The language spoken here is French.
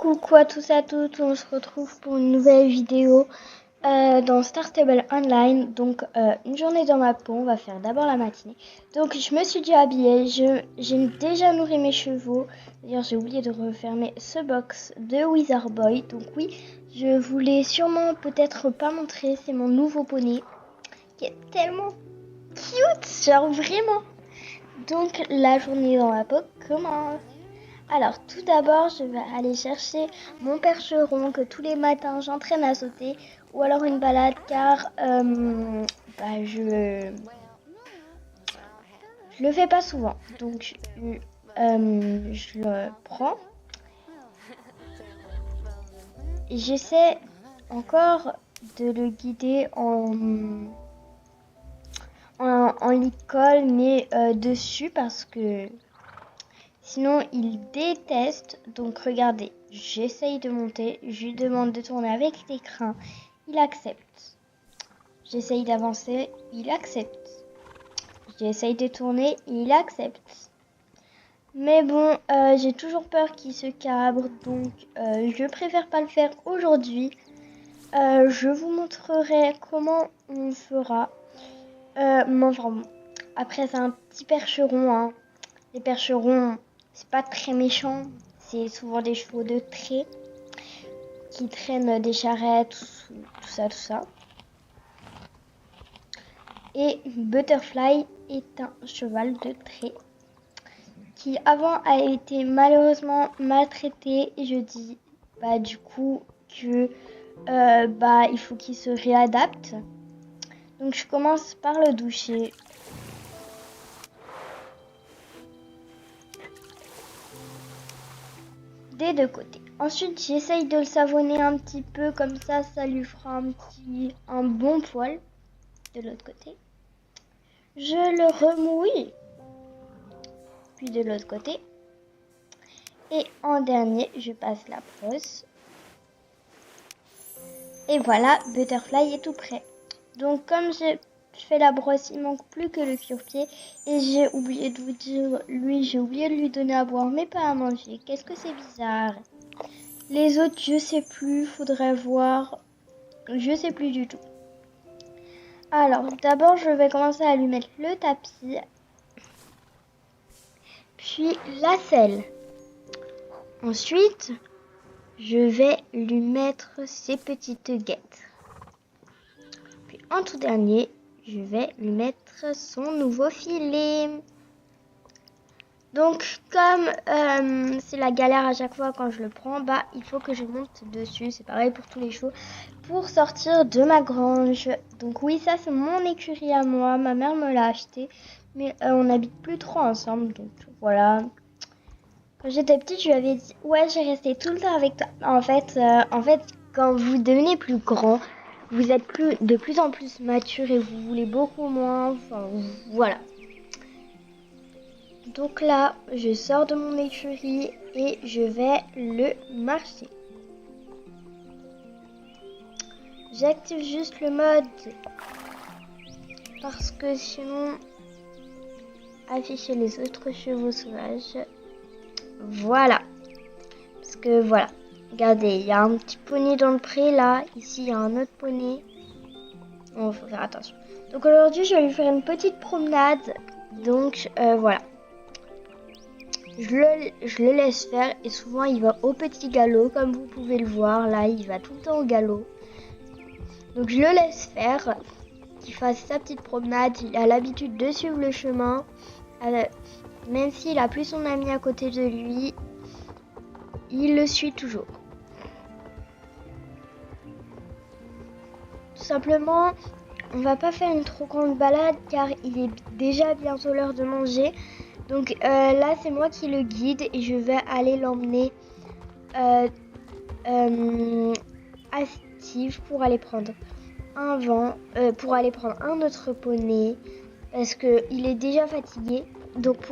Coucou à tous et à toutes, on se retrouve pour une nouvelle vidéo dans Star Stable Online. Donc une journée dans ma peau, on va faire d'abord la matinée. Donc je me suis déjà habillée, j'ai déjà nourri mes chevaux. D'ailleurs j'ai oublié de refermer ce box de Wizard Boy. Donc oui, je voulais sûrement peut-être pas montrer, c'est mon nouveau poney qui est tellement cute, genre vraiment. Donc la journée dans ma peau commence. Alors tout d'abord, je vais aller chercher mon percheron que tous les matins j'entraîne à sauter ou alors une balade car je le fais pas souvent. Donc je le prends et j'essaie encore de le guider en l'école mais dessus parce que sinon, il déteste. Donc, regardez, j'essaye de monter. Je lui demande de tourner avec les crins. Il accepte. J'essaye d'avancer. Il accepte. J'essaye de tourner. Il accepte. Mais bon, j'ai toujours peur qu'il se cabre. Donc, je préfère pas le faire aujourd'hui. Je vous montrerai comment on fera. Enfin, bon. Après, c'est un petit percheron. Hein. Les percherons, c'est pas très méchant. C'est souvent des chevaux de trait qui traînent des charrettes, tout ça. Et Butterfly est un cheval de trait qui avant a été malheureusement maltraité. Et je dis du coup que il faut qu'il se réadapte. Donc je commence par le doucher. Des deux côtés. Ensuite, j'essaye de le savonner un petit peu, comme ça lui fera un bon poil. De l'autre côté. Je le remouille. Puis de l'autre côté. Et en dernier, je passe la brosse. Et voilà, Butterfly est tout prêt. Donc comme je fais la brosse, il manque plus que le cuir-pied. Et j'ai oublié de vous dire, j'ai oublié de lui donner à boire, mais pas à manger. Qu'est-ce que c'est bizarre. Les autres, je sais plus, faudrait voir. Je sais plus du tout. Alors, d'abord, je vais commencer à lui mettre le tapis. Puis la selle. Ensuite, je vais lui mettre ses petites guêtres. Puis en tout dernier, je vais lui mettre son nouveau filet. Donc, comme c'est la galère à chaque fois quand je le prends, il faut que je monte dessus. C'est pareil pour tous les chevaux. Pour sortir de ma grange. Donc oui, ça c'est mon écurie à moi. Ma mère me l'a acheté. Mais on n'habite plus trop ensemble. Donc voilà. Quand j'étais petite, je lui avais dit ouais, je vais rester tout le temps avec toi. En fait, quand vous devenez plus grand, vous êtes de plus en plus mature et vous voulez beaucoup moins. Enfin, voilà. Donc là, je sors de mon écurie et je vais le marcher. J'active juste le mode parce que sinon, afficher les autres chevaux sauvages. Voilà. Parce que voilà. Regardez, il y a un petit poney dans le pré là. Ici, il y a un autre poney. Bon, faut faire attention. Donc aujourd'hui, je vais lui faire une petite promenade. Donc voilà. Je le laisse faire et souvent il va au petit galop comme vous pouvez le voir. Là, il va tout le temps au galop. Donc je le laisse faire, qu'il fasse sa petite promenade. Il a l'habitude de suivre le chemin. Même s'il a plus son ami à côté de lui, il le suit toujours. Tout simplement, on va pas faire une trop grande balade car il est déjà bientôt l'heure de manger. Donc là, c'est moi qui le guide et je vais aller l'emmener à Steve pour aller prendre pour aller prendre un autre poney parce qu'il est déjà fatigué. Donc